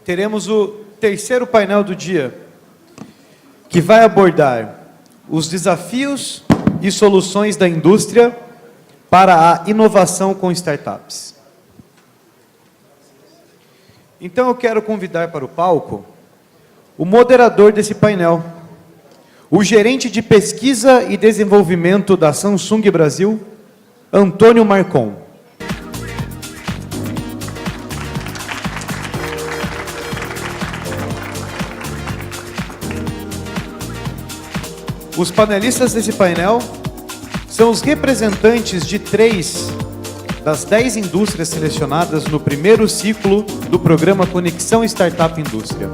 teremos o terceiro painel do dia, que vai abordar os desafios e soluções da indústria para a inovação com startups. Então eu quero convidar para o palco o moderador desse painel, o gerente de pesquisa e desenvolvimento da Samsung Brasil, Antônio Marcon. Os panelistas desse painel são os representantes de 3 das 10 indústrias selecionadas no primeiro ciclo do programa Conexão Startup Indústria.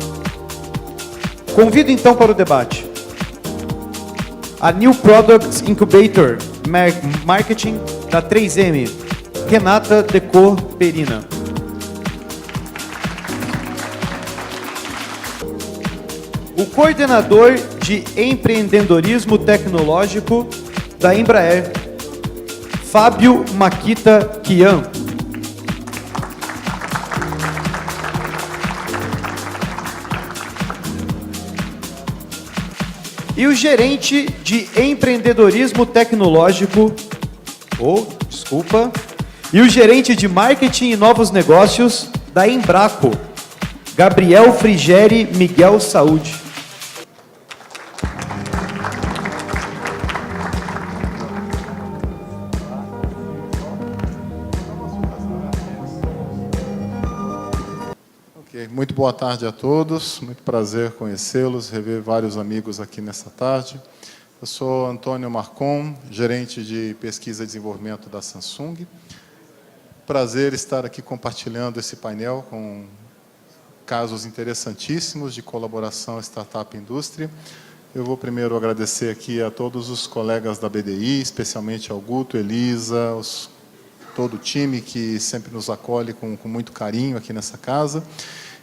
Convido então para o debate a New Products Incubator Marketing da 3M, Renata Decor Perina. O coordenador de empreendedorismo tecnológico da Embraer, Fábio Makita Kian. E o gerente de empreendedorismo tecnológico, e o gerente de marketing e novos negócios da Embraco, Gabriel Frigeri Miguel Saúde. Muito boa tarde a todos, muito prazer conhecê-los, rever vários amigos aqui nessa tarde. Eu sou Antônio Marcon, gerente de pesquisa e desenvolvimento da Samsung. Prazer estar aqui compartilhando esse painel com casos interessantíssimos de colaboração startup indústria. Eu vou primeiro agradecer aqui a todos os colegas da BDI, especialmente ao Guto, Elisa, todo o time que sempre nos acolhe com muito carinho aqui nessa casa.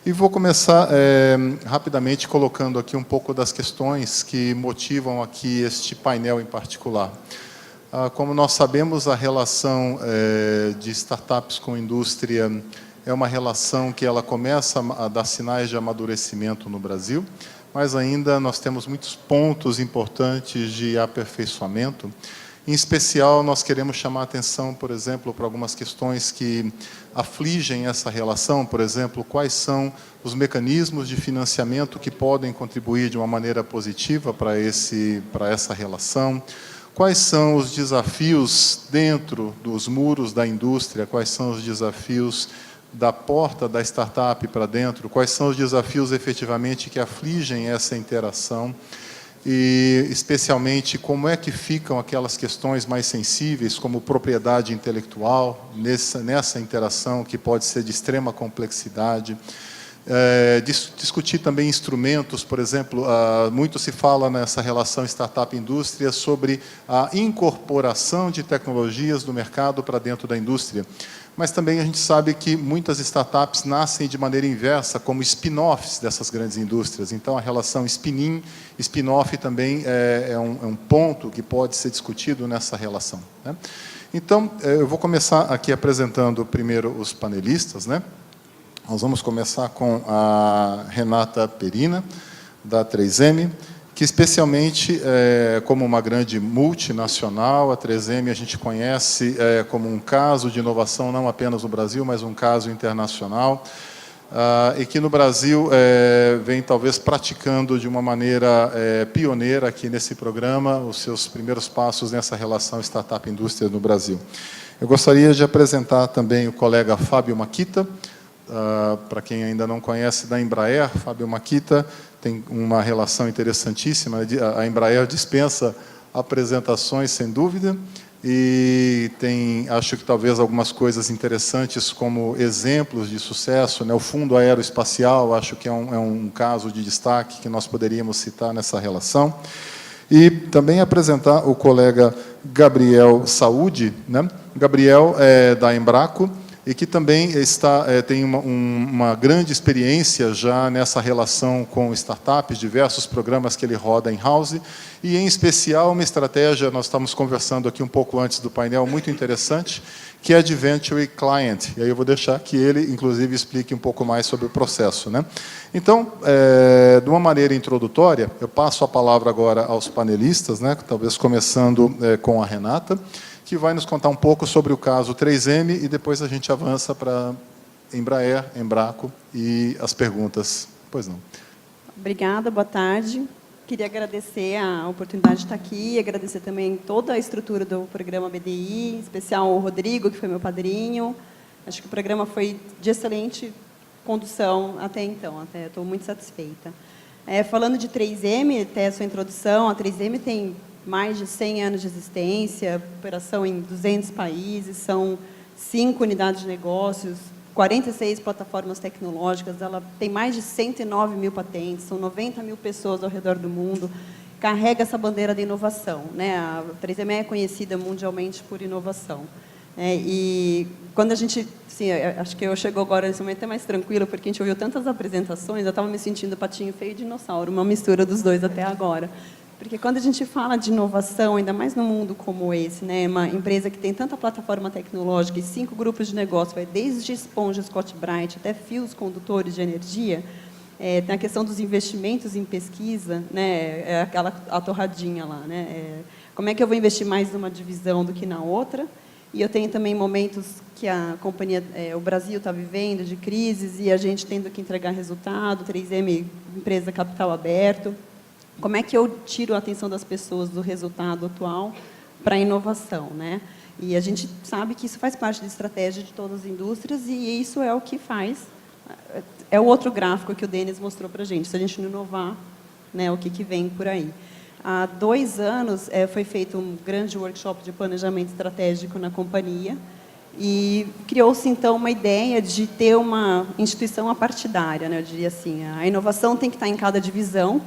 E vou começar rapidamente colocando aqui um pouco das questões que motivam aqui este painel em particular. Como nós sabemos, a relação de startups com indústria é uma relação que ela começa a dar sinais de amadurecimento no Brasil, mas ainda nós temos muitos pontos importantes de aperfeiçoamento. Em especial, nós queremos chamar a atenção, por exemplo, para algumas questões que afligem essa relação. Por exemplo, quais são os mecanismos de financiamento que podem contribuir de uma maneira positiva para essa relação? Quais são os desafios dentro dos muros da indústria? Quais são os desafios da porta da startup para dentro? Quais são os desafios, efetivamente, que afligem essa interação? E, especialmente, como é que ficam aquelas questões mais sensíveis, como propriedade intelectual, nessa interação que pode ser de extrema complexidade. Discutir também instrumentos, por exemplo, muito se fala nessa relação startup-indústria sobre a incorporação de tecnologias do mercado para dentro da indústria. Mas também a gente sabe que muitas startups nascem de maneira inversa, como spin-offs dessas grandes indústrias. Então, a relação spin-in, spin-off também é um ponto que pode ser discutido nessa relação, né? Então, eu vou começar aqui apresentando primeiro os panelistas, né? Nós vamos começar com a Renata Perina, da 3M, que especialmente, como uma grande multinacional, a 3M a gente conhece como um caso de inovação não apenas no Brasil, mas um caso internacional, e que no Brasil vem talvez praticando de uma maneira pioneira aqui nesse programa os seus primeiros passos nessa relação startup-indústria no Brasil. Eu gostaria de apresentar também o colega Fábio Makita, para quem ainda não conhece, da Embraer. Fábio Makita tem uma relação interessantíssima. A Embraer dispensa apresentações, sem dúvida, e tem, acho que talvez algumas coisas interessantes como exemplos de sucesso, né? O Fundo Aeroespacial, acho que é um caso de destaque que nós poderíamos citar nessa relação. E também apresentar o colega Gabriel Saúde, né? Gabriel é da Embraco. e que também tem uma grande experiência já nessa relação com startups, diversos programas que ele roda in-house, e, em especial, uma estratégia, nós estamos conversando aqui um pouco antes do painel, muito interessante, que é de Venture Client. E aí eu vou deixar que ele, inclusive, explique um pouco mais sobre o processo, né? Então, de uma maneira introdutória, eu passo a palavra agora aos panelistas, né? Talvez começando com a Renata, que vai nos contar um pouco sobre o caso 3M, e depois a gente avança para Embraer, Embraco e as perguntas. Pois não. Obrigada, boa tarde. Queria agradecer a oportunidade de estar aqui, agradecer também toda a estrutura do programa BDI, em especial o Rodrigo, que foi meu padrinho. Acho que o programa foi de excelente condução até então, até estou muito satisfeita. Falando de 3M, até a sua introdução, a 3M tem mais de 100 anos de existência, operação em 200 países, são 5 unidades de negócios, 46 plataformas tecnológicas, ela tem mais de 109 mil patentes, são 90 mil pessoas ao redor do mundo, carrega essa bandeira da inovação, né? A 3M é conhecida mundialmente por inovação. E quando a gente, assim, acho que eu chego agora nesse momento até mais tranquilo, porque a gente ouviu tantas apresentações, eu estava me sentindo patinho feio e dinossauro, uma mistura dos dois até agora. Porque quando a gente fala de inovação, ainda mais num mundo como esse, né, uma empresa que tem tanta plataforma tecnológica e 5 grupos de negócio, vai desde esponja Scott-Brite até fios condutores de energia, tem a questão dos investimentos em pesquisa, né, a torradinha lá, né, como é que eu vou investir mais numa divisão do que na outra? E eu tenho também momentos que a companhia, o Brasil está vivendo de crises e a gente tendo que entregar resultado, 3M, empresa capital aberto. Como é que eu tiro a atenção das pessoas do resultado atual para a inovação, né? E a gente sabe que isso faz parte da estratégia de todas as indústrias e isso é o que faz. É o outro gráfico que o Denis mostrou para a gente. Se a gente não inovar, né, o que vem por aí. Há 2 anos foi feito um grande workshop de planejamento estratégico na companhia e criou-se, então, uma ideia de ter uma instituição apartidária, né? Eu diria assim, a inovação tem que estar em cada divisão,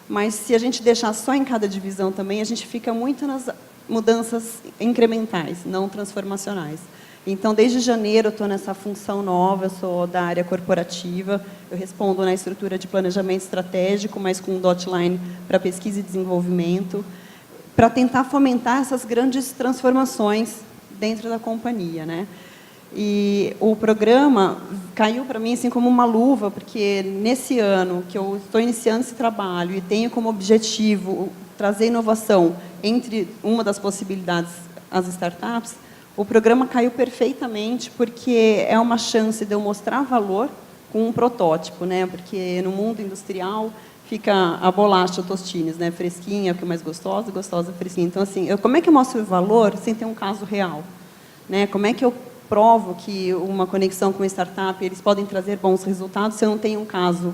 mas se a gente deixar só em cada divisão também, a gente fica muito nas mudanças incrementais, não transformacionais. Então, desde janeiro, eu estou nessa função nova, eu sou da área corporativa, eu respondo na estrutura de planejamento estratégico, mas com um dotline para pesquisa e desenvolvimento, para tentar fomentar essas grandes transformações dentro da companhia, né? E o programa caiu para mim assim como uma luva, porque nesse ano que eu estou iniciando esse trabalho e tenho como objetivo trazer inovação entre uma das possibilidades, as startups, o programa caiu perfeitamente, porque é uma chance de eu mostrar valor com um protótipo, né? Porque no mundo industrial fica a bolacha Tostines, né? Fresquinha, que é mais gostosa, gostosa, fresquinha. Então, assim, como é que eu mostro o valor sem ter um caso real? Né? Como é que eu provo que uma conexão com uma startup, eles podem trazer bons resultados se eu não tenho um caso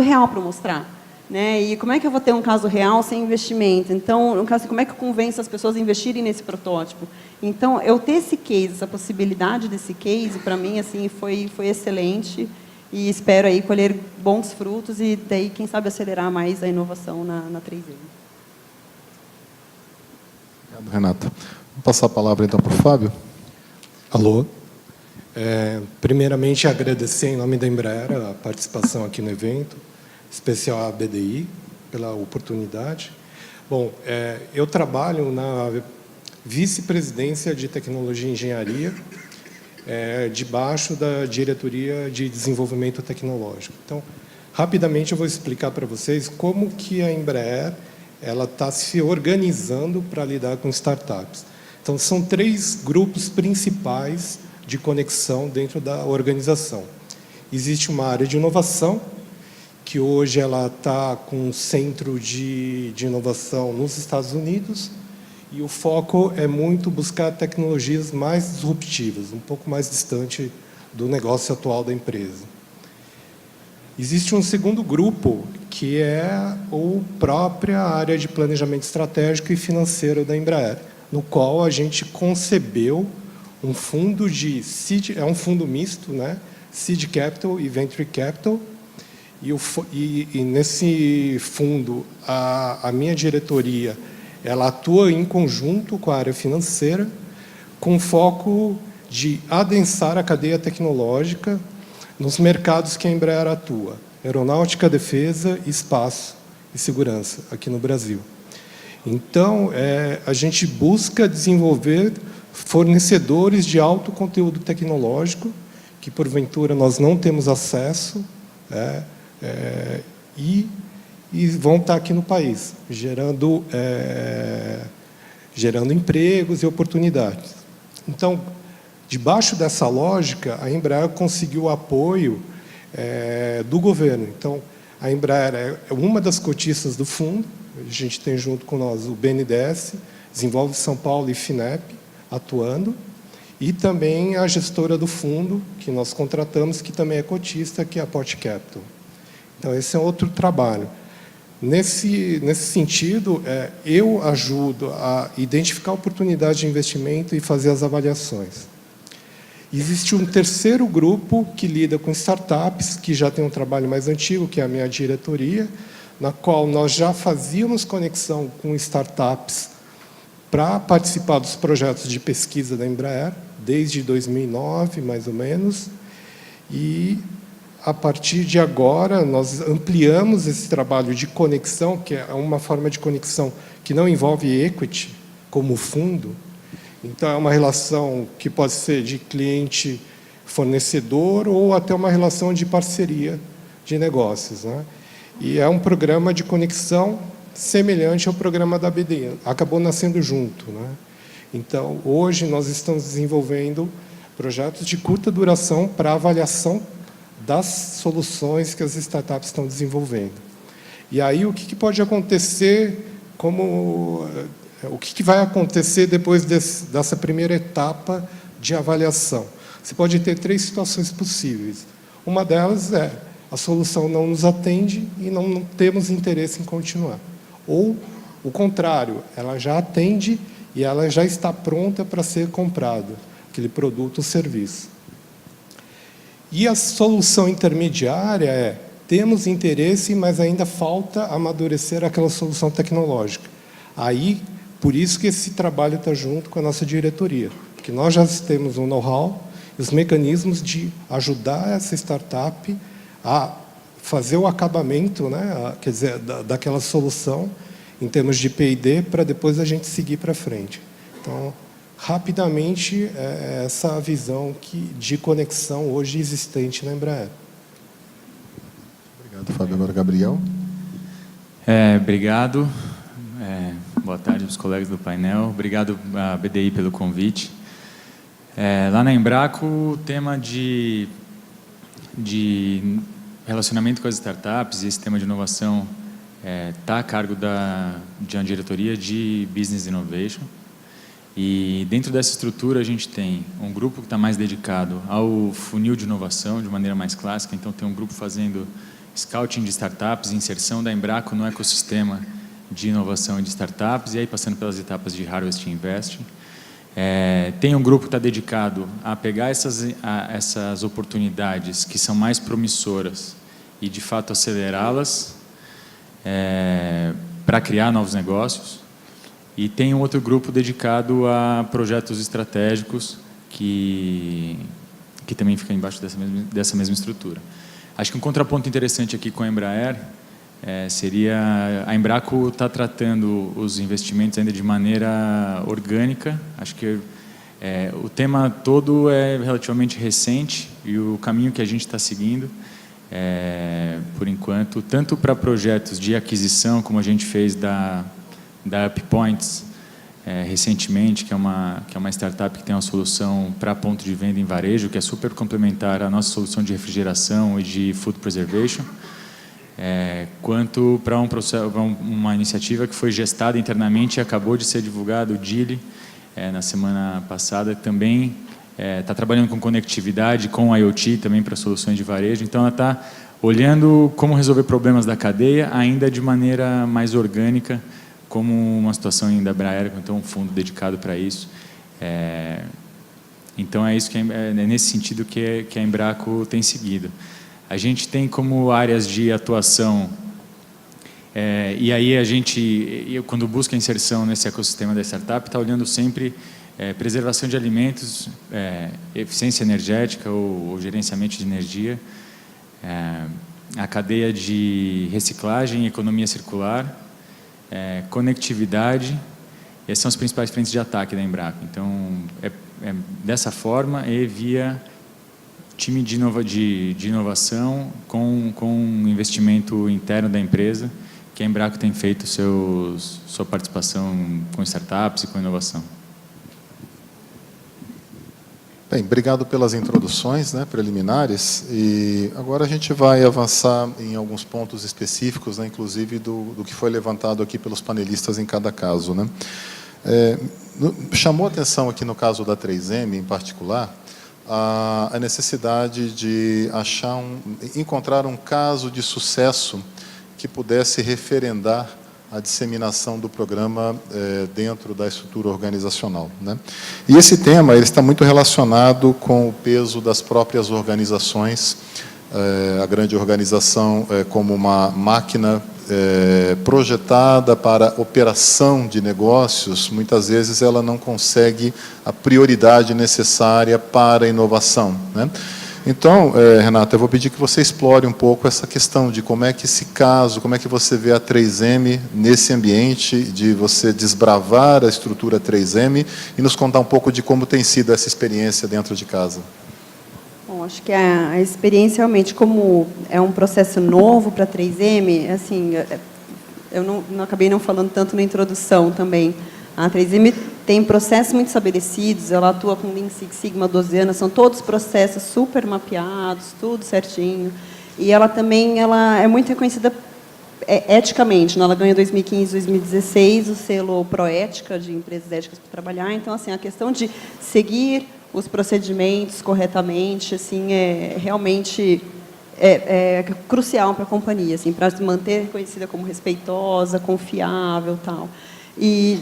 real para mostrar? Né? E como é que eu vou ter um caso real sem investimento? Então, no caso, como é que eu convenço as pessoas a investirem nesse protótipo? Então, eu ter esse case, essa possibilidade desse case, para mim, assim, foi excelente e espero aí colher bons frutos e daí, quem sabe, acelerar mais a inovação na 3M. Obrigado, Renata. Vou passar a palavra, então, para o Fábio. Alô. Primeiramente, agradecer, em nome da Embraer, a participação aqui no evento, especial à BDI, pela oportunidade. Bom, eu trabalho na vice-presidência de Tecnologia e Engenharia, debaixo da Diretoria de Desenvolvimento Tecnológico. Então, rapidamente, eu vou explicar para vocês como que a Embraer está se organizando para lidar com startups. Então, são 3 grupos principais de conexão dentro da organização. Existe uma área de inovação, que hoje ela está com um centro de inovação nos Estados Unidos, e o foco é muito buscar tecnologias mais disruptivas, um pouco mais distante do negócio atual da empresa. Existe um segundo grupo, que é a própria área de planejamento estratégico e financeiro da Embraer, no qual a gente concebeu um fundo de seed, é um fundo misto, né? Seed Capital e Venture Capital. E nesse fundo, a minha diretoria ela atua em conjunto com a área financeira, com foco de adensar a cadeia tecnológica nos mercados que a Embraer atua: aeronáutica, defesa, espaço e segurança, aqui no Brasil. Então, a gente busca desenvolver fornecedores de alto conteúdo tecnológico, que porventura nós não temos acesso, e vão estar aqui no país, gerando empregos e oportunidades. Então, debaixo dessa lógica, a Embraer conseguiu o apoio do governo. Então, a Embraer é uma das cotistas do fundo. A gente tem junto com nós o BNDES, Desenvolve São Paulo e FINEP atuando, e também a gestora do fundo, que nós contratamos, que também é cotista, que é a Port Capital. Então, esse é outro trabalho. Nesse sentido, eu ajudo a identificar oportunidades de investimento e fazer as avaliações. Existe um terceiro grupo que lida com startups, que já tem um trabalho mais antigo, que é a minha diretoria, na qual nós já fazíamos conexão com startups para participar dos projetos de pesquisa da Embraer, desde 2009, mais ou menos, e a partir de agora nós ampliamos esse trabalho de conexão, que é uma forma de conexão que não envolve equity, como fundo. Então, é uma relação que pode ser de cliente-fornecedor ou até uma relação de parceria de negócios, né? E é um programa de conexão semelhante ao programa da BDI. Acabou nascendo junto, né? Então, hoje, nós estamos desenvolvendo projetos de curta duração para avaliação das soluções que as startups estão desenvolvendo. E aí, o que pode acontecer, o que vai acontecer depois dessa primeira etapa de avaliação? Você pode ter 3 situações possíveis. Uma delas é: a solução não nos atende e não temos interesse em continuar. Ou, o contrário, ela já atende e ela já está pronta para ser comprada, aquele produto ou serviço. E a solução intermediária é: temos interesse, mas ainda falta amadurecer aquela solução tecnológica. Aí, por isso que esse trabalho está junto com a nossa diretoria, porque nós já temos um know-how e os mecanismos de ajudar essa startup a fazer o acabamento, né, quer dizer, daquela solução, em termos de P&D, para depois a gente seguir para frente. Então, rapidamente, essa visão de conexão hoje existente na Embraer. Obrigado, Fábio. Agora, Gabriel. Obrigado. Boa tarde aos colegas do painel. Obrigado à BDI pelo convite. Lá na Embraco, o tema de relacionamento com as startups e esse tema de inovação está a cargo de uma diretoria de Business Innovation. E dentro dessa estrutura a gente tem um grupo que está mais dedicado ao funil de inovação, de maneira mais clássica. Então, tem um grupo fazendo scouting de startups, inserção da Embraco no ecossistema de inovação e de startups, e aí passando pelas etapas de Harvest e Investing. Tem um grupo que está dedicado a pegar essas oportunidades que são mais promissoras e, de fato, acelerá-las para criar novos negócios. E tem um outro grupo dedicado a projetos estratégicos que também fica embaixo dessa mesma estrutura. Acho que um contraponto interessante aqui com a Embraer seria a Embraco está tratando os investimentos ainda de maneira orgânica. Acho que o tema todo é relativamente recente e o caminho que a gente está seguindo, por enquanto, tanto para projetos de aquisição, como a gente fez da UpPoints recentemente, que é uma startup que tem uma solução para ponto de venda em varejo, que é super complementar à nossa solução de refrigeração e de food preservation, quanto para uma iniciativa que foi gestada internamente e acabou de ser divulgado, o DILI, na semana passada, que também está trabalhando com conectividade, com IoT também para soluções de varejo. Então, ela está olhando como resolver problemas da cadeia, ainda de maneira mais orgânica, como uma situação em da Embraer, então um fundo dedicado para isso. Então, é isso que é nesse sentido que a Embraco tem seguido. A gente tem como áreas de atuação, e aí quando busca inserção nesse ecossistema da startup, está olhando sempre preservação de alimentos, eficiência energética ou gerenciamento de energia, a cadeia de reciclagem e economia circular, conectividade. Essas são as principais frentes de ataque da Embraco. Então, dessa forma e via time de inovação com investimento interno da empresa, que a Embraco tem feito sua participação com startups e com inovação. Bem, obrigado pelas introduções, né, preliminares, e agora a gente vai avançar em alguns pontos específicos, né, inclusive do que foi levantado aqui pelos panelistas em cada caso, né. Chamou a atenção aqui no caso da 3M, em particular, a necessidade de encontrar um caso de sucesso que pudesse referendar a disseminação do programa dentro da estrutura organizacional, né? E esse tema ele está muito relacionado com o peso das próprias organizações, a grande organização como uma máquina projetada para operação de negócios, muitas vezes ela não consegue a prioridade necessária para a inovação, né? Então, Renata, eu vou pedir que você explore um pouco essa questão de como é que esse caso, como é que você vê a 3M nesse ambiente, de você desbravar a estrutura 3M e nos contar um pouco de como tem sido essa experiência dentro de casa. Bom, acho que a experiência realmente, como é um processo novo para a 3M, assim, eu não acabei não falando tanto na introdução também. A 3M tem processos muito estabelecidos, ela atua com Lean Six Sigma há 12 anos, são todos processos super mapeados, tudo certinho. E ela também é muito reconhecida eticamente, né? Ela ganhou em 2015, 2016 o selo Proética de empresas éticas para trabalhar. Então, assim, a questão de seguir os procedimentos corretamente, assim, realmente crucial para a companhia, assim, para se manter reconhecida como respeitosa, confiável, tal. E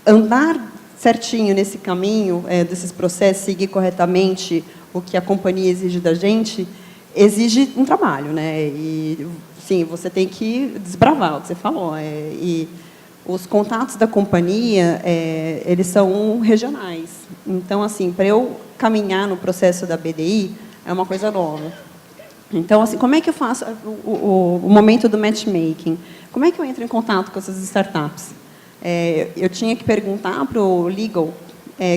andar certinho nesse caminho desses processos, seguir corretamente o que a companhia exige da gente, exige um trabalho, né? E sim, você tem que desbravar o que você falou. E os contatos da companhia, eles são regionais. Então, assim, para eu caminhar no processo da BDI, é uma coisa nova. Então, assim, como é que eu faço o momento do matchmaking? Como é que eu entro em contato com essas startups? Eu tinha que perguntar para o legal,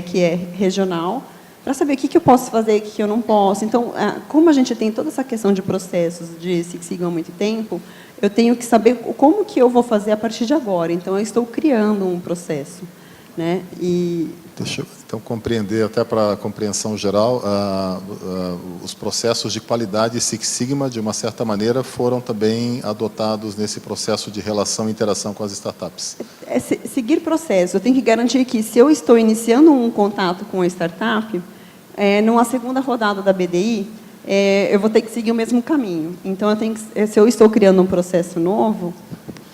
que é regional, para saber o que eu posso fazer e o que eu não posso. Então, como a gente tem toda essa questão de processos de Six Sigma há muito tempo, eu tenho que saber como que eu vou fazer a partir de agora. Então, eu estou criando um processo, né? Deixa eu, então, compreender, até para a compreensão geral, os processos de qualidade Six Sigma, de uma certa maneira, foram também adotados nesse processo de relação e interação com as startups. Seguir processo. Eu tenho que garantir que, se eu estou iniciando um contato com a startup, numa segunda rodada da BDI, eu vou ter que seguir o mesmo caminho. Então, se eu estou criando um processo novo,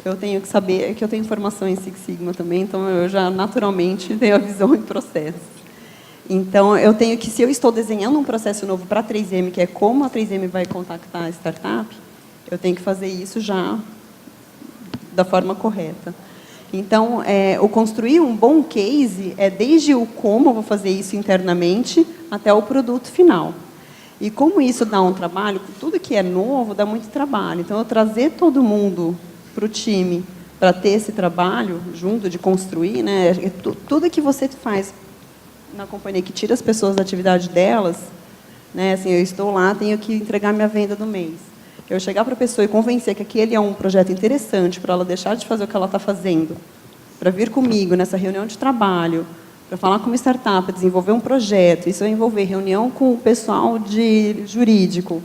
eu tenho que saber que eu tenho formação em Six Sigma também, então eu já naturalmente tenho a visão em processos. Então, eu tenho que, se eu estou desenhando um processo novo para a 3M, que é como a 3M vai contactar a startup, eu tenho que fazer isso já da forma correta. Então, o construir um bom case é desde o como eu vou fazer isso internamente até o produto final. E como isso dá um trabalho, tudo que é novo dá muito trabalho. Então, eu trazer todo mundo para o time, para ter esse trabalho junto de construir, né? Tudo que você faz na companhia que tira as pessoas da atividade delas, né? Assim, eu estou lá, tenho que entregar minha venda do mês. Eu chegar para a pessoa e convencer que aquele é um projeto interessante para ela deixar de fazer o que ela está fazendo, para vir comigo nessa reunião de trabalho, para falar com uma startup, desenvolver um projeto, isso vai envolver reunião com o pessoal de jurídico.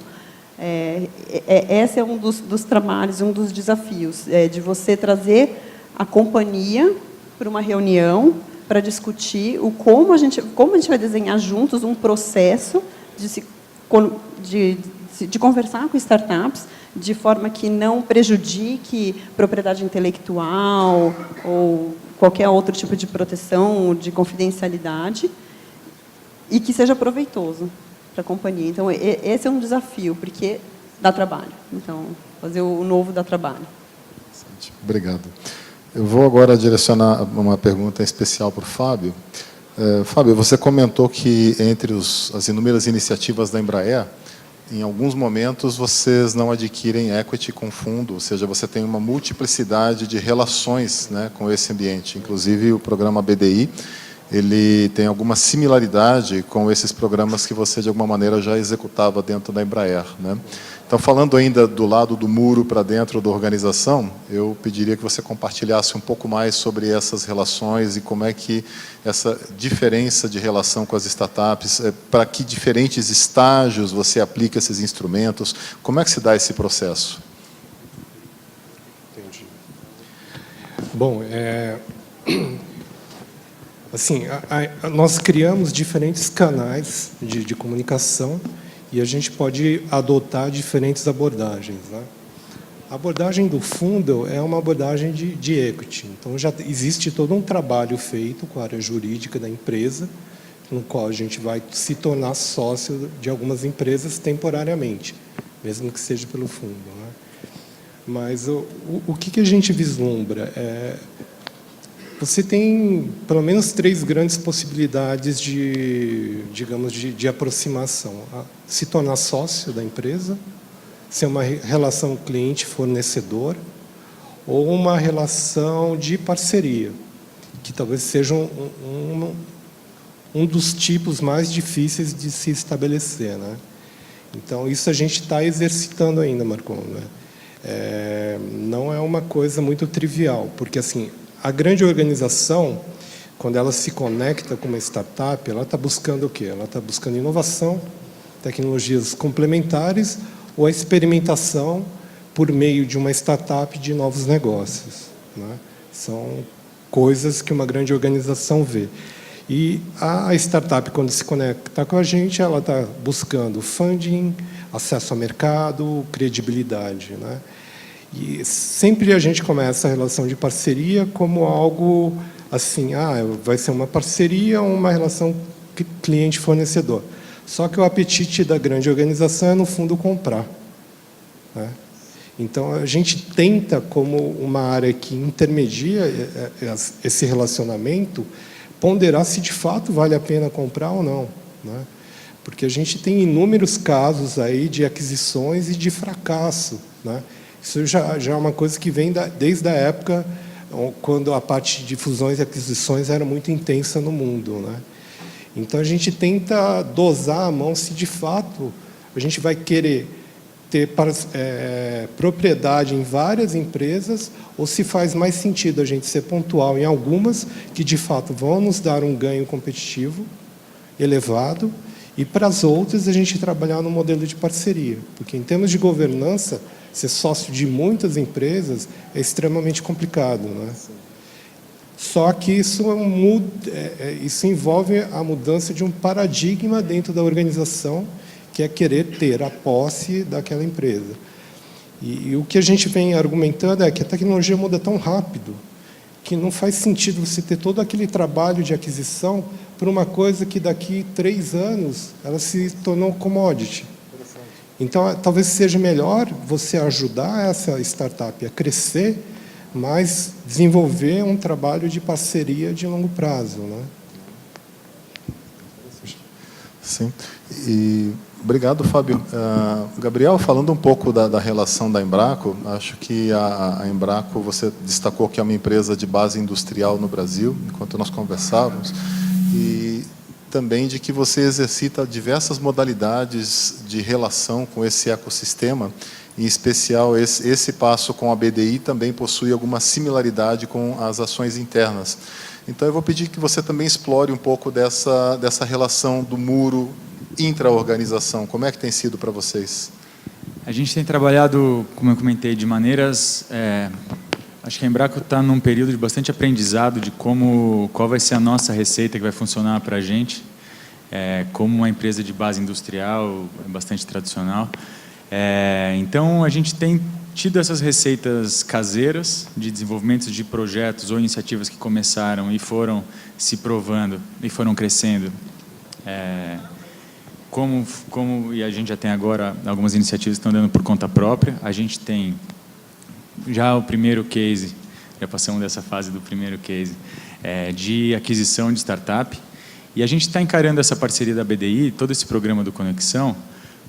Esse é um dos trabalhos, um dos desafios, de você trazer a companhia para uma reunião para discutir como a gente vai desenhar juntos um processo de conversar com startups de forma que não prejudique propriedade intelectual ou qualquer outro tipo de proteção, de confidencialidade, e que seja proveitoso para a companhia. Então, esse é um desafio, porque dá trabalho. Então, fazer o novo dá trabalho. Obrigado. Eu vou agora direcionar uma pergunta especial para o Fábio. Fábio, você comentou que entre as inúmeras iniciativas da Embraer, em alguns momentos vocês não adquirem equity com fundo, ou seja, você tem uma multiplicidade de relações, né, com esse ambiente. Inclusive, o programa BDI, ele tem alguma similaridade com esses programas que você, de alguma maneira, já executava dentro da Embraer, né? Então, falando ainda do lado do muro para dentro da organização, eu pediria que você compartilhasse um pouco mais sobre essas relações e como é que essa diferença de relação com as startups, para que diferentes estágios você aplica esses instrumentos, como é que se dá esse processo? Entendi. Bom, assim, nós criamos diferentes canais de comunicação e a gente pode adotar diferentes abordagens, né? A abordagem do fundo é uma abordagem de equity. Então, já existe todo um trabalho feito com a área jurídica da empresa, no qual a gente vai se tornar sócio de algumas empresas temporariamente, mesmo que seja pelo fundo, né? Mas o que a gente vislumbra? Você tem, pelo menos, 3 grandes possibilidades digamos, de aproximação. Se tornar sócio da empresa, ser uma relação cliente-fornecedor, ou uma relação de parceria, que talvez seja um dos tipos mais difíceis de se estabelecer, né? Então, isso a gente está exercitando ainda, Marcon, né? Não é uma coisa muito trivial, porque, assim, a grande organização, quando ela se conecta com uma startup, ela está buscando o quê? Ela está buscando inovação, tecnologias complementares ou a experimentação por meio de uma startup de novos negócios, né? São coisas que uma grande organização vê. E a startup, quando se conecta com a gente, ela está buscando funding, acesso ao mercado, credibilidade, né? E sempre a gente começa a relação de parceria como algo assim, vai ser uma parceria ou uma relação cliente-fornecedor. Só que o apetite da grande organização é, no fundo, comprar, né? Então, a gente tenta, como uma área que intermedia esse relacionamento, ponderar se, de fato, vale a pena comprar ou não, né? Porque a gente tem inúmeros casos aí de aquisições e de fracasso, né? Isso já é uma coisa que vem desde a época quando a parte de fusões e aquisições era muito intensa no mundo, né? Então, a gente tenta dosar a mão se, de fato, a gente vai querer ter propriedade em várias empresas ou se faz mais sentido a gente ser pontual em algumas que, de fato, vão nos dar um ganho competitivo elevado e, para as outras, a gente trabalhar no modelo de parceria. Porque, em termos de governança, ser sócio de muitas empresas é extremamente complicado, né? Só que isso envolve a mudança de um paradigma dentro da organização, que é querer ter a posse daquela empresa. E o que a gente vem argumentando é que a tecnologia muda tão rápido que não faz sentido você ter todo aquele trabalho de aquisição por uma coisa que daqui 3 anos ela se tornou commodity. Então, talvez seja melhor você ajudar essa startup a crescer, mas desenvolver um trabalho de parceria de longo prazo, né? Sim. E obrigado, Fábio. Gabriel, falando um pouco da relação da Embraco, acho que a Embraco, você destacou que é uma empresa de base industrial no Brasil, enquanto nós conversávamos, e também de que você exercita diversas modalidades de relação com esse ecossistema, em especial esse passo com a BDI também possui alguma similaridade com as ações internas. Então, eu vou pedir que você também explore um pouco dessa relação do muro intra-organização. Como é que tem sido para vocês? A gente tem trabalhado, como eu comentei, de maneiras... acho que a Embraco está num período de bastante aprendizado de qual vai ser a nossa receita que vai funcionar para a gente, como uma empresa de base industrial, bastante tradicional. Então, a gente tem tido essas receitas caseiras de desenvolvimento de projetos ou iniciativas que começaram e foram se provando e foram crescendo. E a gente já tem agora algumas iniciativas que estão dando por conta própria. A gente tem já o primeiro case, já passamos dessa fase do primeiro case, de aquisição de startup. E a gente está encarando essa parceria da BDI, todo esse programa do Conexão,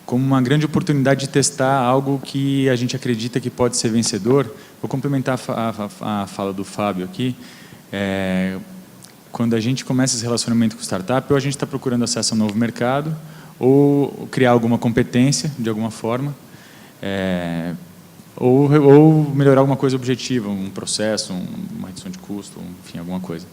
como uma grande oportunidade de testar algo que a gente acredita que pode ser vencedor. Vou complementar a fala do Fábio aqui. Quando a gente começa esse relacionamento com startup, ou a gente está procurando acesso a um novo mercado, ou criar alguma competência, de alguma forma, ou melhorar alguma coisa objetiva, um processo, uma redução de custo, enfim, alguma coisa.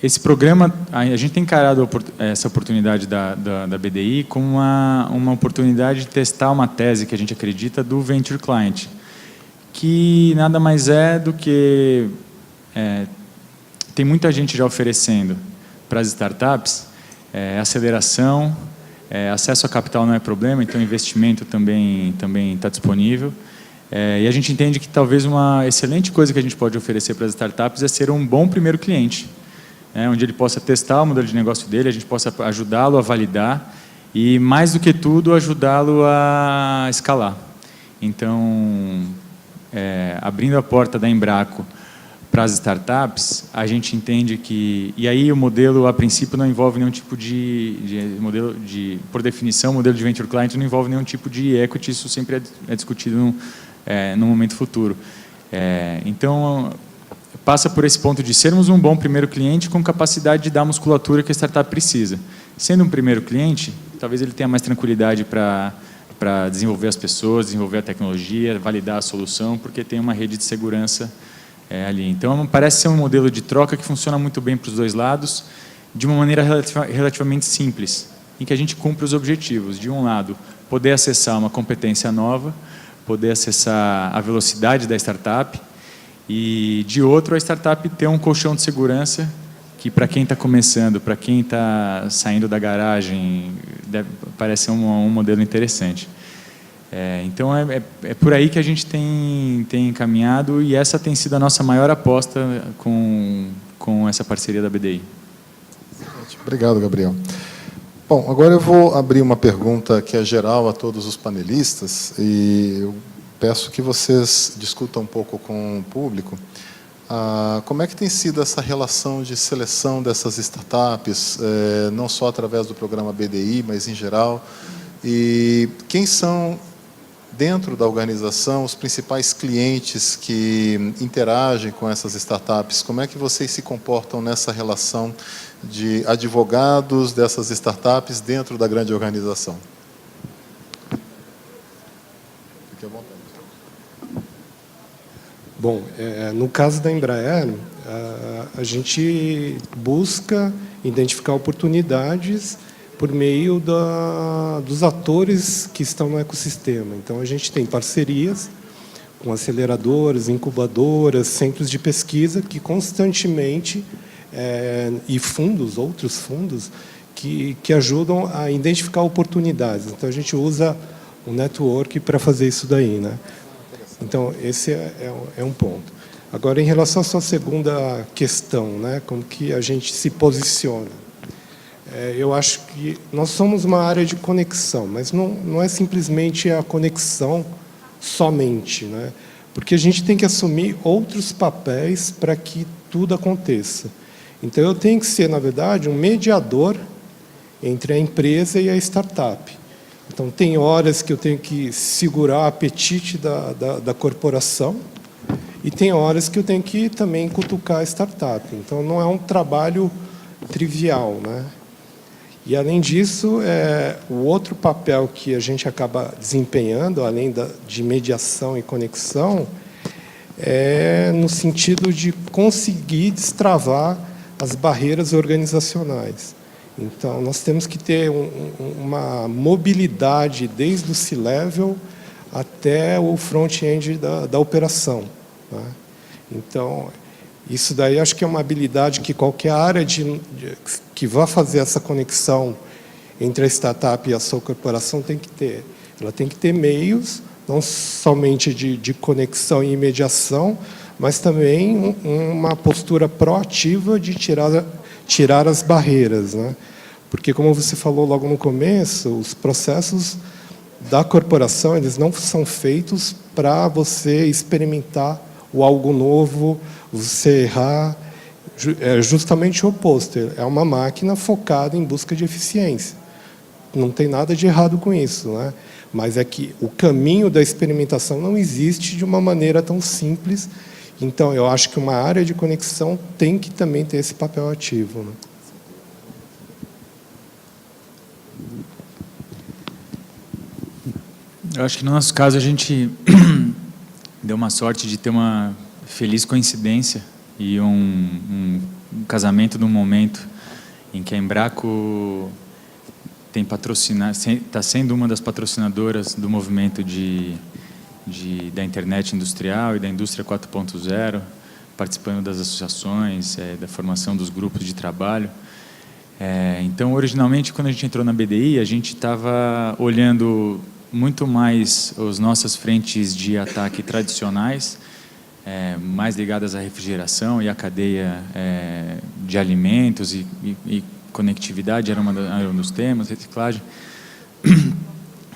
Esse programa, a gente tem encarado essa oportunidade da BDI como uma oportunidade de testar uma tese que a gente acredita do Venture Client, que nada mais é do que... tem muita gente já oferecendo para as startups aceleração, acesso a capital não é problema, então investimento também está disponível. E a gente entende que talvez uma excelente coisa que a gente pode oferecer para as startups é ser um bom primeiro cliente, onde ele possa testar o modelo de negócio dele, a gente possa ajudá-lo a validar e, mais do que tudo, ajudá-lo a escalar. Então, abrindo a porta da Embraco para as startups, a gente entende que... E aí o modelo, a princípio, não envolve nenhum tipo modelo por definição, o modelo de Venture Client não envolve nenhum tipo de equity, isso sempre é discutido no momento futuro. Então, passa por esse ponto de sermos um bom primeiro cliente com capacidade de dar a musculatura que a startup precisa. Sendo um primeiro cliente, talvez ele tenha mais tranquilidade para desenvolver as pessoas, desenvolver a tecnologia, validar a solução, porque tem uma rede de segurança ali. Então, parece ser um modelo de troca que funciona muito bem para os dois lados, de uma maneira relativamente simples, em que a gente cumpre os objetivos. De um lado, poder acessar uma competência nova, poder acessar a velocidade da startup, e, de outro, a startup ter um colchão de segurança que, para quem está começando, para quem está saindo da garagem, parece ser um modelo interessante. Então, é por aí que a gente tem encaminhado, e essa tem sido a nossa maior aposta com essa parceria da BDI. Obrigado, Gabriel. Bom, agora eu vou abrir uma pergunta que é geral a todos os panelistas, e eu peço que vocês discutam um pouco com o público. Como é que tem sido essa relação de seleção dessas startups, não só através do programa BDI, mas em geral, e quem são, dentro da organização, os principais clientes que interagem com essas startups? Como é que vocês se comportam nessa relação de advogados dessas startups dentro da grande organização? Fique à vontade. Bom, no caso da Embraer, a gente busca identificar oportunidades por meio dos atores que estão no ecossistema. Então, a gente tem parcerias com aceleradoras, incubadoras, centros de pesquisa que constantemente, e outros fundos, que ajudam a identificar oportunidades. Então, a gente usa o network para fazer isso daí, né? Então, esse é um ponto. Agora, em relação à sua segunda questão, né, como que a gente se posiciona? Eu acho que nós somos uma área de conexão, mas não é simplesmente a conexão somente, né? Porque a gente tem que assumir outros papéis para que tudo aconteça. Então, eu tenho que ser, na verdade, um mediador entre a empresa e a startup. Então, tem horas que eu tenho que segurar o apetite da corporação e tem horas que eu tenho que também cutucar a startup. Então, não é um trabalho trivial, né? E, além disso, o outro papel que a gente acaba desempenhando, além de mediação e conexão, é no sentido de conseguir destravar as barreiras organizacionais. Então, nós temos que ter uma mobilidade desde o C-Level até o front-end da operação, né? Então, isso daí acho que é uma habilidade que qualquer área que vá fazer essa conexão entre a startup e a sua corporação tem que ter. Ela tem que ter meios, não somente de conexão e mediação, mas também uma postura proativa de tirar as barreiras, né? Porque, como você falou logo no começo, os processos da corporação, eles não são feitos para você experimentar o algo novo, você errar. É justamente o oposto. É uma máquina focada em busca de eficiência. Não tem nada de errado com isso, né? Mas é que o caminho da experimentação não existe de uma maneira tão simples. Então, eu acho que uma área de conexão tem que também ter esse papel ativo, né? Eu acho que no nosso caso a gente deu uma sorte de ter uma feliz coincidência e um casamento num momento em que a Embraco está sendo uma das patrocinadoras do movimento da internet industrial e da indústria 4.0, participando das associações, da formação dos grupos de trabalho. Então, originalmente, quando a gente entrou na BDI, a gente estava olhando muito mais as nossas frentes de ataque tradicionais, mais ligadas à refrigeração e à cadeia de alimentos e conectividade era um dos temas, reciclagem.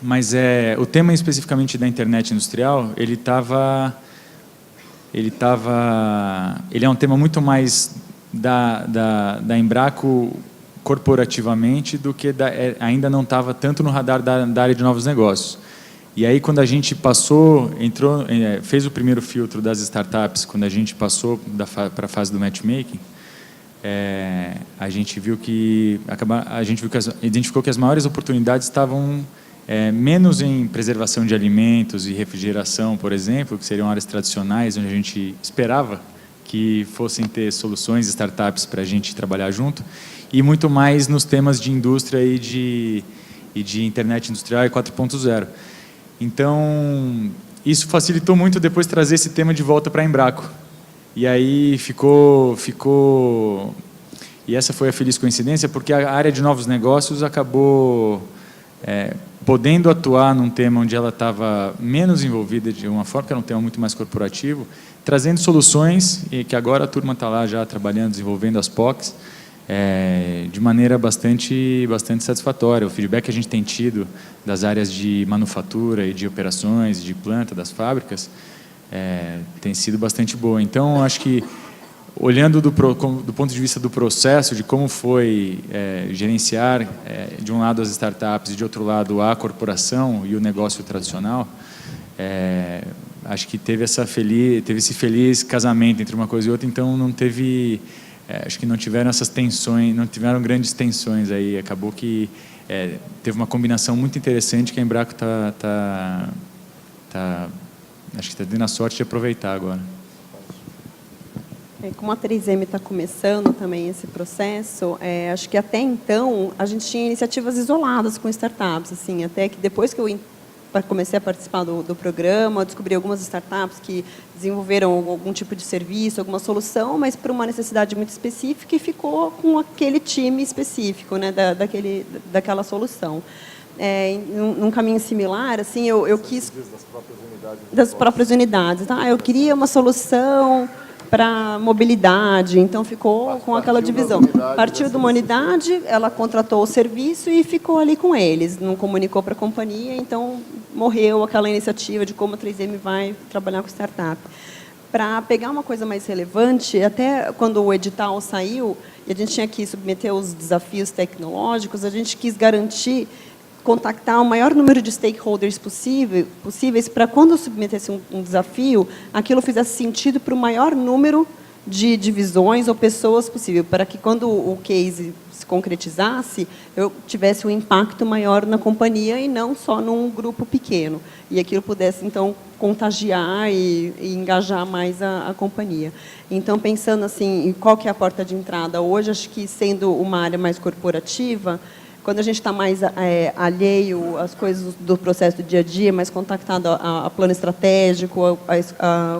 Mas o tema especificamente da internet industrial, ele é um tema muito mais da Embraco corporativamente do que ainda não estava tanto no radar da área de novos negócios. E aí, quando a gente fez o primeiro filtro das startups, quando a gente passou para a fase do matchmaking, a gente identificou que as maiores oportunidades estavam menos em preservação de alimentos e refrigeração, por exemplo, que seriam áreas tradicionais, onde a gente esperava que fossem ter soluções, startups para a gente trabalhar junto, e muito mais nos temas de indústria e de internet industrial e 4.0. Então, isso facilitou muito depois trazer esse tema de volta para a Embraco. E aí e essa foi a feliz coincidência, porque a área de novos negócios acabou podendo atuar num tema onde ela estava menos envolvida de uma forma, que era um tema muito mais corporativo, trazendo soluções, e que agora a turma está lá já trabalhando, desenvolvendo as POCs, de maneira bastante satisfatória. O feedback que a gente tem tido das áreas de manufatura e de operações, de planta, das fábricas, tem sido bastante boa. Então, acho que, olhando do ponto de vista do processo, de como foi gerenciar, de um lado as startups e de outro lado a corporação e o negócio tradicional, acho que teve esse feliz casamento entre uma coisa e outra, então não teve... acho que não tiveram essas tensões, não tiveram grandes tensões aí. Acabou que teve uma combinação muito interessante que a Embraco acho que está tendo a sorte de aproveitar agora. Como a 3M está começando também esse processo, acho que até então a gente tinha iniciativas isoladas com startups, assim, até que depois que eu comecei a participar do programa, descobri algumas startups que desenvolveram algum tipo de serviço, alguma solução, mas para uma necessidade muito específica, e ficou com aquele time específico, né, daquela solução. Num caminho similar, assim, eu quis... Das próprias unidades. Eu queria uma solução para mobilidade, então ficou com aquela divisão. Partiu de uma unidade, ela contratou o serviço e ficou ali com eles, não comunicou para a companhia, então morreu aquela iniciativa de como a 3M vai trabalhar com startup. Para pegar uma coisa mais relevante, até quando o edital saiu, e a gente tinha que submeter os desafios tecnológicos, a gente quis garantir contactar o maior número de stakeholders possíveis para, quando eu submetesse um desafio, aquilo fizesse sentido para o maior número de divisões ou pessoas possível, para que, quando o case se concretizasse, eu tivesse um impacto maior na companhia e não só num grupo pequeno. E aquilo pudesse, então, contagiar e engajar mais a companhia. Então, pensando assim, em qual que é a porta de entrada hoje, acho que, sendo uma área mais corporativa, quando a gente está mais alheio às coisas do processo do dia a dia, mais contactado a plano estratégico,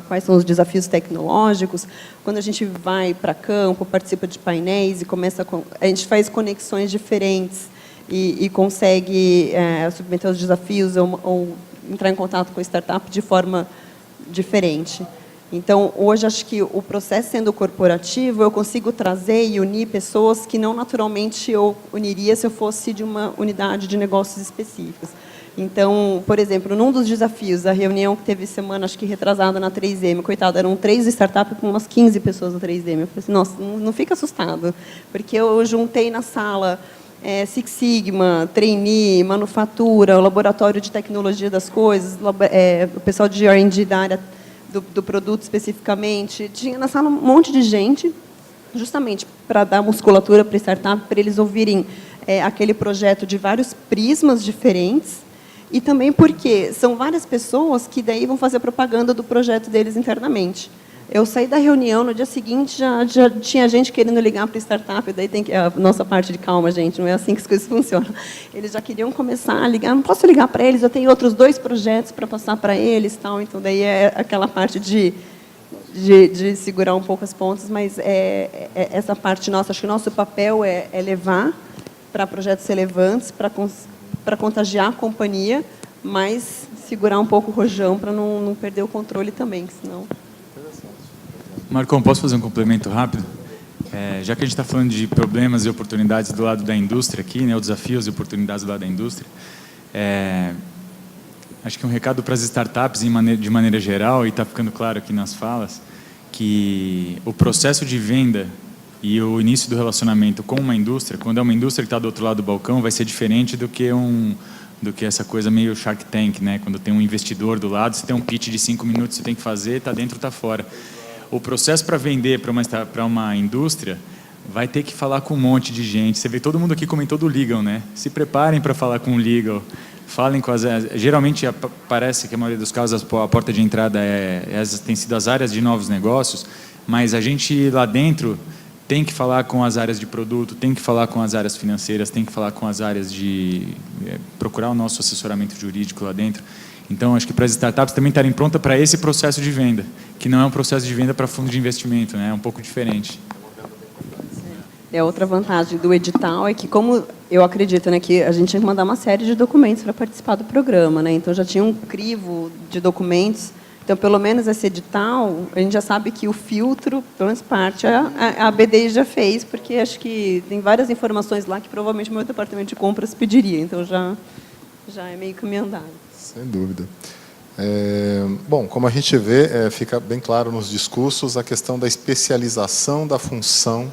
quais são os desafios tecnológicos, quando a gente vai para campo, participa de painéis e a gente faz conexões diferentes e consegue submeter os desafios ou entrar em contato com a startup de forma diferente. Então, hoje, acho que o processo sendo corporativo, eu consigo trazer e unir pessoas que não naturalmente eu uniria se eu fosse de uma unidade de negócios específicos. Então, por exemplo, num dos desafios, a reunião que teve semana, acho que retrasada na 3M, coitada, eram 3 startups com umas 15 pessoas da 3M. Eu falei assim, nossa, não fica assustado, porque eu juntei na sala Six Sigma, trainee, manufatura, o laboratório de tecnologia das coisas, o pessoal de R&D da área do produto especificamente. Tinha na sala um monte de gente, justamente para dar musculatura para a startup, para eles ouvirem aquele projeto de vários prismas diferentes, e também porque são várias pessoas que daí vão fazer propaganda do projeto deles internamente. Eu saí da reunião, no dia seguinte já tinha gente querendo ligar para a startup, daí tem a nossa parte de calma, gente, não é assim que as coisas funcionam. Eles já queriam começar a ligar, não posso ligar para eles, eu tenho outros 2 projetos para passar para eles, tal. Então daí é aquela parte de segurar um pouco as pontas, mas essa parte nossa, acho que o nosso papel é levar para projetos relevantes, para contagiar a companhia, mas segurar um pouco o rojão para não perder o controle também, senão... Marcon, posso fazer um complemento rápido? Já que a gente está falando de problemas e oportunidades do lado da indústria aqui, né, os desafios e oportunidades do lado da indústria, acho que um recado para as startups de maneira geral, e está ficando claro aqui nas falas, que o processo de venda e o início do relacionamento com uma indústria, quando é uma indústria que está do outro lado do balcão, vai ser diferente do que essa coisa meio Shark Tank, né? Quando tem um investidor do lado, você tem um pitch de 5 minutos, você tem que fazer, está dentro, está fora. O processo para vender para uma indústria vai ter que falar com um monte de gente. Você vê todo mundo aqui comentou do legal, né? Se preparem para falar com o legal. Falem com geralmente parece que a maioria dos casos a porta de entrada tem sido as áreas de novos negócios, mas a gente lá dentro tem que falar com as áreas de produto, tem que falar com as áreas financeiras, tem que falar com as áreas de procurar o nosso assessoramento jurídico lá dentro. Então, acho que para as startups também estarem prontas para esse processo de venda, que não é um processo de venda para fundo de investimento, né? É um pouco diferente. Outra vantagem do edital é que, como eu acredito, né, que a gente tinha que mandar uma série de documentos para participar do programa, né? Então, já tinha um crivo de documentos. Então, pelo menos esse edital, a gente já sabe que o filtro, pelo menos parte, a BDI já fez, porque acho que tem várias informações lá que provavelmente o meu departamento de compras pediria. Então, já é meio caminho andado. Sem dúvida. Bom, como a gente vê, fica bem claro nos discursos a questão da especialização da função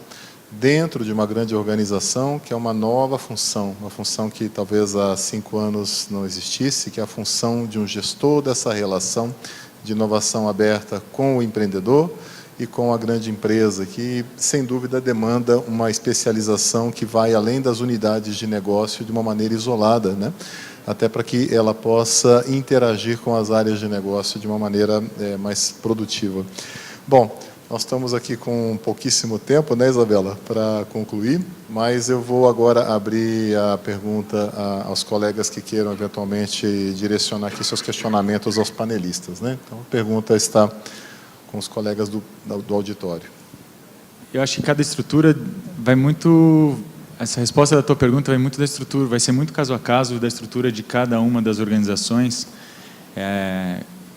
dentro de uma grande organização, que é uma nova função, uma função que talvez há 5 anos não existisse, que é a função de um gestor dessa relação de inovação aberta com o empreendedor e com a grande empresa, que, sem dúvida, demanda uma especialização que vai além das unidades de negócio de uma maneira isolada, né? Até para que ela possa interagir com as áreas de negócio de uma maneira mais produtiva. Bom, nós estamos aqui com pouquíssimo tempo, né, Isabela, para concluir, mas eu vou agora abrir a pergunta aos colegas que queiram, eventualmente, direcionar aqui seus questionamentos aos panelistas, né? Então, a pergunta está com os colegas do auditório. Eu acho que cada estrutura vai muito... Essa resposta da tua pergunta vai muito da estrutura, vai ser muito caso a caso da estrutura de cada uma das organizações.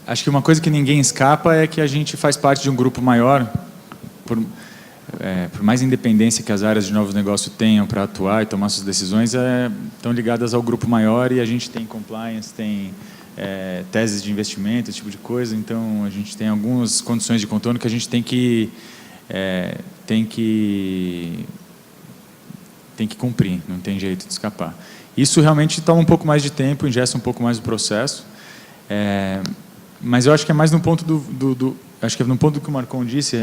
Acho que uma coisa que ninguém escapa é que a gente faz parte de um grupo maior, por mais independência que as áreas de novos negócios tenham para atuar e tomar suas decisões, estão ligadas ao grupo maior, e a gente tem compliance, tem teses de investimento, esse tipo de coisa. Então, a gente tem algumas condições de contorno que a gente tem que cumprir, não tem jeito de escapar. Isso realmente toma um pouco mais de tempo, ingesta um pouco mais do processo, mas eu acho que é mais no ponto acho que é no ponto do que o Marcon disse,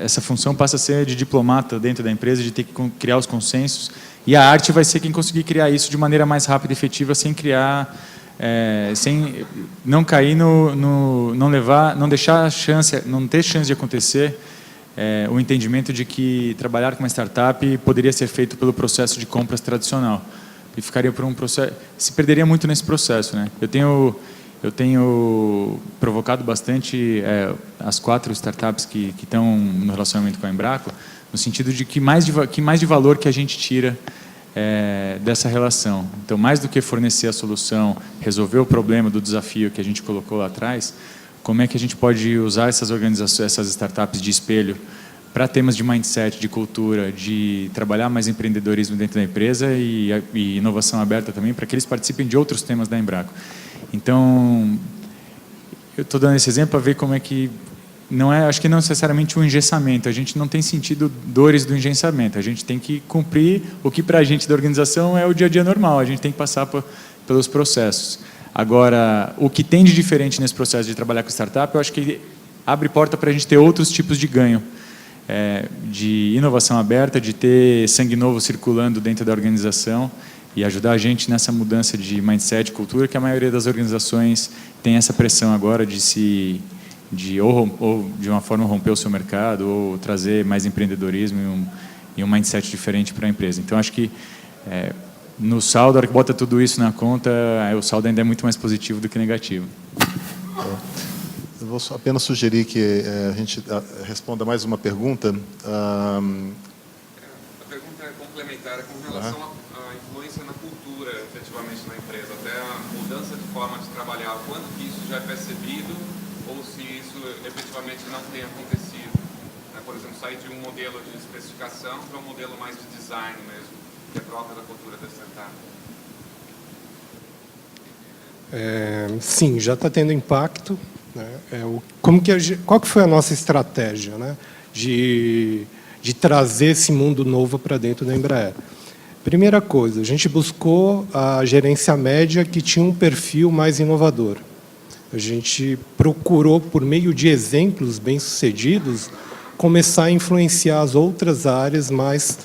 essa função passa a ser de diplomata dentro da empresa, de ter que criar os consensos, e a arte vai ser quem conseguir criar isso de maneira mais rápida e efetiva, sem criar, sem não cair não deixar não ter chance de acontecer o entendimento de que trabalhar com uma startup poderia ser feito pelo processo de compras tradicional, e ficaria por um processo, se perderia muito nesse processo, né? Eu tenho provocado bastante as 4 startups que estão no relacionamento com a Embraco, no sentido de que mais de valor que a gente tira dessa relação. Então, mais do que fornecer a solução, resolver o problema do desafio que a gente colocou lá atrás, como é que a gente pode usar essas organizações, essas startups de espelho para temas de mindset, de cultura, de trabalhar mais empreendedorismo dentro da empresa e inovação aberta também, para que eles participem de outros temas da Embraco. Então, eu estou dando esse exemplo para ver como é que não é, acho que não necessariamente um engessamento. A gente não tem sentido dores do engessamento. A gente tem que cumprir o que para a gente da organização é o dia a dia normal. A gente tem que passar pelos processos. Agora, o que tem de diferente nesse processo de trabalhar com startup, eu acho que abre porta para a gente ter outros tipos de ganho, de inovação aberta, de ter sangue novo circulando dentro da organização e ajudar a gente nessa mudança de mindset, cultura, que a maioria das organizações tem essa pressão agora de ou de uma forma romper o seu mercado, ou trazer mais empreendedorismo e um mindset diferente para a empresa. Então, acho que no saldo, a hora que bota tudo isso na conta, o saldo ainda é muito mais positivo do que negativo. Eu vou apenas sugerir que a gente responda mais uma pergunta. A pergunta é complementar com relação à influência na cultura, efetivamente, na empresa, até a mudança de forma de trabalhar, quanto que isso já é percebido ou se isso efetivamente não tem acontecido. Por exemplo, sair de um modelo de especificação para um modelo mais de design mesmo, que é próprio da cultura da startup. Sim, já está tendo impacto. Qual que foi a nossa estratégia, né, de trazer esse mundo novo para dentro da Embraer? Primeira coisa, a gente buscou a gerência média que tinha um perfil mais inovador. A gente procurou, por meio de exemplos bem-sucedidos, começar a influenciar as outras áreas mais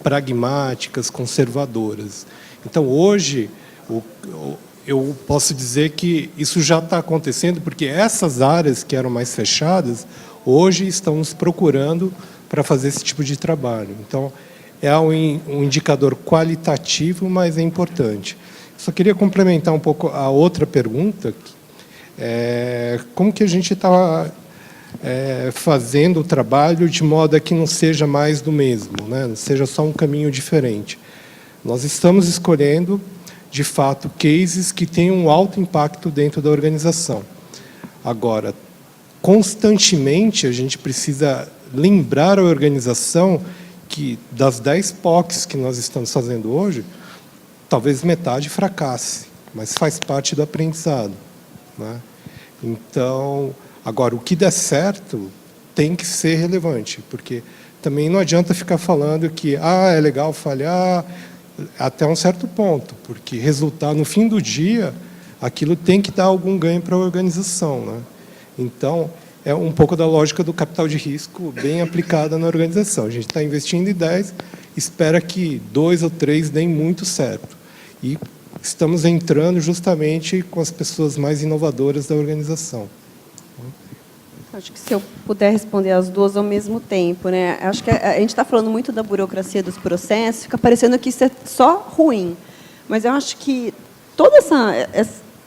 pragmáticas, conservadoras. Então, hoje, eu posso dizer que isso já está acontecendo, porque essas áreas que eram mais fechadas, hoje estão nos procurando para fazer esse tipo de trabalho. Então, é um indicador qualitativo, mas é importante. Só queria complementar um pouco a outra pergunta, como que a gente está fazendo o trabalho de modo a que não seja mais do mesmo, né? Não seja só um caminho diferente. Nós estamos escolhendo, de fato, cases que tenham um alto impacto dentro da organização. Agora, constantemente, a gente precisa lembrar a organização que, das 10 POCs que nós estamos fazendo hoje, talvez metade fracasse, mas faz parte do aprendizado, né? Então, agora, o que der certo tem que ser relevante, porque também não adianta ficar falando que é legal falhar até um certo ponto, porque resultar no fim do dia, aquilo tem que dar algum ganho para a organização, né? Então, é um pouco da lógica do capital de risco bem aplicada na organização. A gente está investindo em 10, espera que 2 ou 3 deem muito certo. E estamos entrando justamente com as pessoas mais inovadoras da organização. Acho que se eu puder responder as duas ao mesmo tempo, né? Acho que a gente está falando muito da burocracia dos processos, fica parecendo que isso é só ruim. Mas eu acho que todo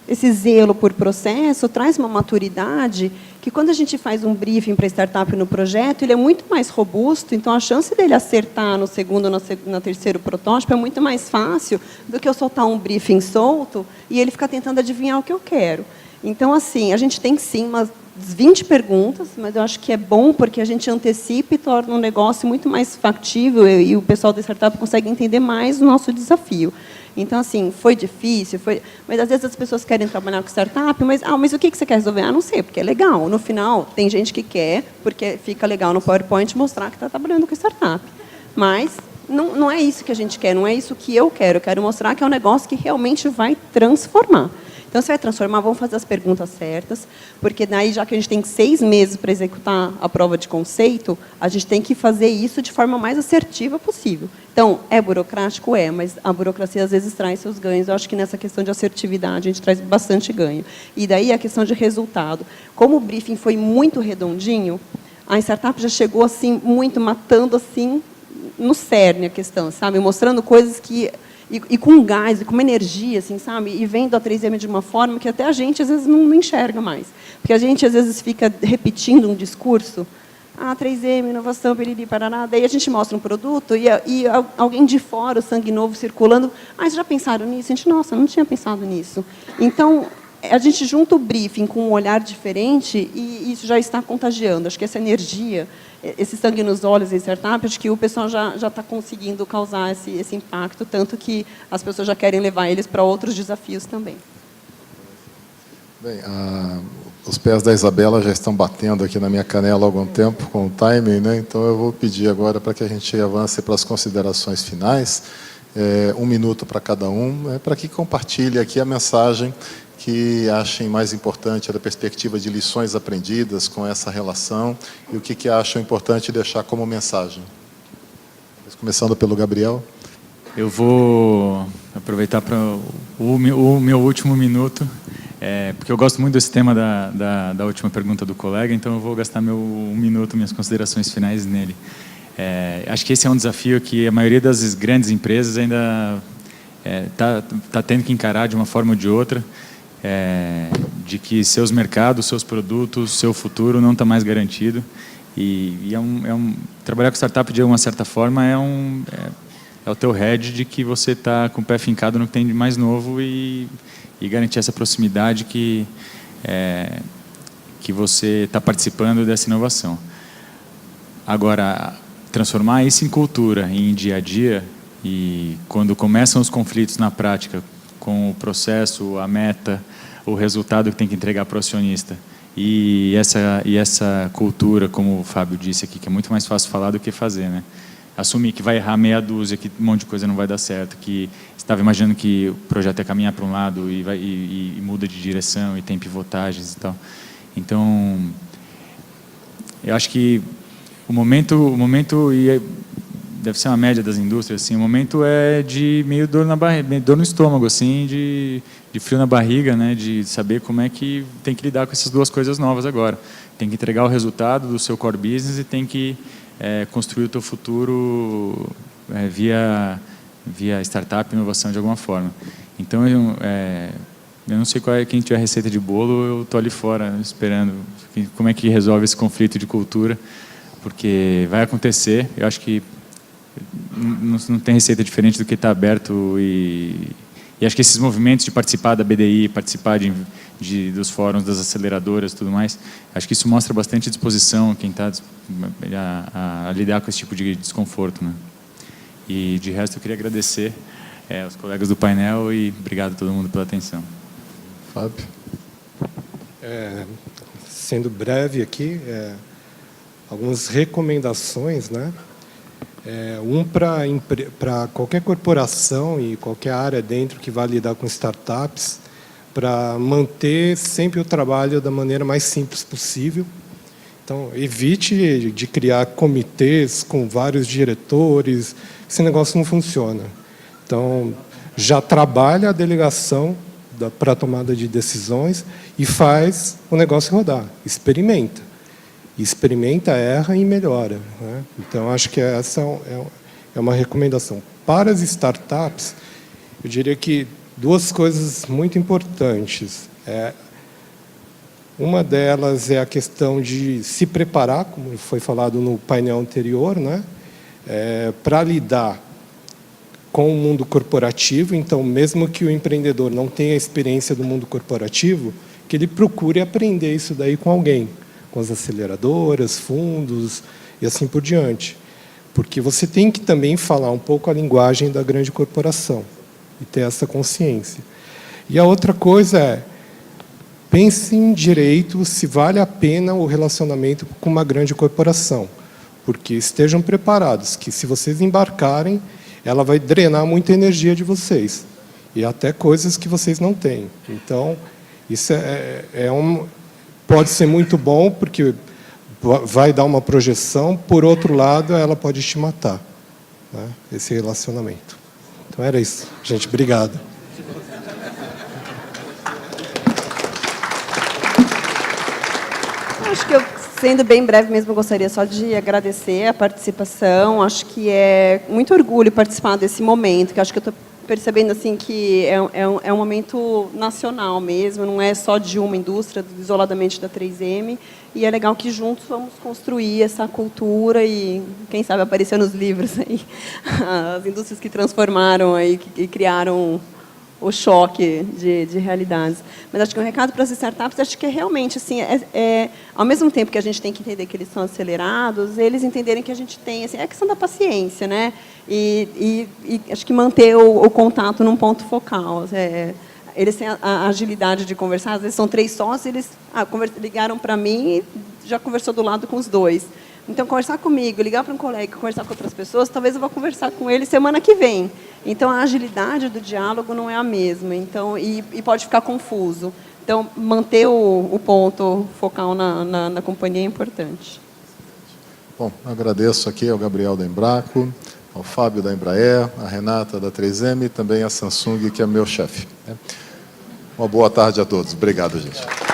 esse zelo por processo traz uma maturidade que, quando a gente faz um briefing para a startup no projeto, ele é muito mais robusto, então a chance dele acertar no segundo ou no terceiro protótipo é muito mais fácil do que eu soltar um briefing solto e ele ficar tentando adivinhar o que eu quero. Então, assim, a gente tem, sim, umas 20 perguntas, mas eu acho que é bom porque a gente antecipa e torna um negócio muito mais factível e o pessoal da startup consegue entender mais o nosso desafio. Então, assim, foi difícil, mas às vezes as pessoas querem trabalhar com startup, mas o que você quer resolver? Não sei, porque é legal. No final, tem gente que quer, porque fica legal no PowerPoint mostrar que está trabalhando com startup. Mas não é isso que a gente quer, não é isso que eu quero mostrar que é um negócio que realmente vai transformar. Então, você vai transformar, vamos fazer as perguntas certas, porque daí, já que a gente tem 6 meses para executar a prova de conceito, a gente tem que fazer isso de forma mais assertiva possível. Então, é burocrático? É, mas a burocracia, às vezes, traz seus ganhos. Eu acho que nessa questão de assertividade, a gente traz bastante ganho. E daí, a questão de resultado. Como o briefing foi muito redondinho, a startup já chegou, assim, muito matando, assim, no cerne a questão, sabe? Mostrando coisas que... E com gás, e com uma energia, assim, sabe? E vendo a 3M de uma forma que até a gente, às vezes, não enxerga mais. Porque a gente, às vezes, fica repetindo um discurso. 3M, inovação, piriri, parará. Daí a gente mostra um produto e alguém de fora, o sangue novo circulando. Vocês já pensaram nisso? A gente, nossa, não tinha pensado nisso. Então, a gente junta o briefing com um olhar diferente e isso já está contagiando. Acho que essa energia, esse sangue nos olhos em startup, acho que o pessoal já está conseguindo causar esse impacto, tanto que as pessoas já querem levar eles para outros desafios também. Bem, os pés da Isabela já estão batendo aqui na minha canela há algum tempo com o timing, né? Então eu vou pedir agora para que a gente avance para as considerações finais. 1 minuto para cada um, para que compartilhe aqui a mensagem que achem mais importante da perspectiva de lições aprendidas com essa relação e o que acham importante deixar como mensagem. Começando pelo Gabriel. Eu vou aproveitar para o meu último minuto, porque eu gosto muito desse tema da última pergunta do colega, então eu vou gastar meu 1 minuto, minhas considerações finais nele. Acho que esse é um desafio que a maioria das grandes empresas ainda está tendo que encarar de uma forma ou de outra, de que seus mercados, seus produtos, seu futuro não está mais garantido. E trabalhar com startup, de uma certa forma, é o teu hedge de que você está com o pé fincado no que tem de mais novo e garantir essa proximidade que você está participando dessa inovação. Agora, transformar isso em cultura, em dia a dia, e quando começam os conflitos na prática, com o processo, a meta, o resultado que tem que entregar para o acionista, e essa cultura, como o Fábio disse aqui, que é muito mais fácil falar do que fazer, né? Assumir que vai errar meia dúzia, que um monte de coisa não vai dar certo, que estava imaginando que o projeto ia caminhar para um lado e muda de direção e tem pivotagens e tal. Então, eu acho que o momento e deve ser uma média das indústrias, assim, o momento é de meio dor no estômago, assim, de frio na barriga, né, de saber como é que tem que lidar com essas duas coisas novas agora. Tem que entregar o resultado do seu core business e tem que construir o teu futuro via startup, inovação de alguma forma. Então, eu não sei quem tiver receita de bolo, eu estou ali fora esperando como é que resolve esse conflito de cultura, porque vai acontecer. Eu acho que não tem receita diferente do que estar aberto e acho que esses movimentos de participar da BDI, participar dos fóruns, das aceleradoras e tudo mais, acho que isso mostra bastante disposição quem está a lidar com esse tipo de desconforto, né? E de resto eu queria agradecer aos colegas do painel e obrigado a todo mundo pela atenção. Fábio? Sendo breve aqui, algumas recomendações, né? Para qualquer corporação e qualquer área dentro que vai lidar com startups, para manter sempre o trabalho da maneira mais simples possível. Então, evite de criar comitês com vários diretores, esse negócio não funciona. Então, já trabalha a delegação para a tomada de decisões e faz o negócio rodar, experimenta. Experimenta, erra e melhora, né? Então, acho que essa é uma recomendação. Para as startups, eu diria que 2 coisas muito importantes. Uma delas é a questão de se preparar, como foi falado no painel anterior, né? Para lidar com o mundo corporativo. Então, mesmo que o empreendedor não tenha experiência do mundo corporativo, que ele procure aprender isso daí com alguém, com as aceleradoras, fundos e assim por diante. Porque você tem que também falar um pouco a linguagem da grande corporação e ter essa consciência. E a outra coisa pensem direito se vale a pena o relacionamento com uma grande corporação. Porque estejam preparados que, se vocês embarcarem, ela vai drenar muita energia de vocês. E até coisas que vocês não têm. Então, isso pode ser muito bom, porque vai dar uma projeção. Por outro lado, ela pode te matar, né, esse relacionamento. Então, era isso. Gente, obrigado. Acho que sendo bem breve mesmo, eu gostaria só de agradecer a participação. Acho que é muito orgulho participar desse momento, que acho que eu estou percebendo assim que é um momento nacional mesmo, não é só de uma indústria, isoladamente da 3M, e é legal que juntos vamos construir essa cultura e, quem sabe, aparecer nos livros aí, as indústrias que transformaram aí, que criaram o choque de realidades. Mas acho que um recado para as startups, acho que é realmente, assim, ao mesmo tempo que a gente tem que entender que eles são acelerados, eles entenderem que a gente tem, assim, é a questão da paciência, né? E acho que manter o contato num ponto focal. Eles têm a agilidade de conversar, às vezes são 3 sócios, eles ligaram para mim e já conversou do lado com os 2. Então, conversar comigo, ligar para um colega, conversar com outras pessoas, talvez eu vá conversar com ele semana que vem. Então, a agilidade do diálogo não é a mesma, então, e pode ficar confuso. Então, manter o ponto focal na companhia é importante. Bom, agradeço aqui ao Gabriel da Embraco, ao Fábio da Embraer, a Renata da 3M e também a Samsung, que é meu chefe. Uma boa tarde a todos. Obrigado, gente.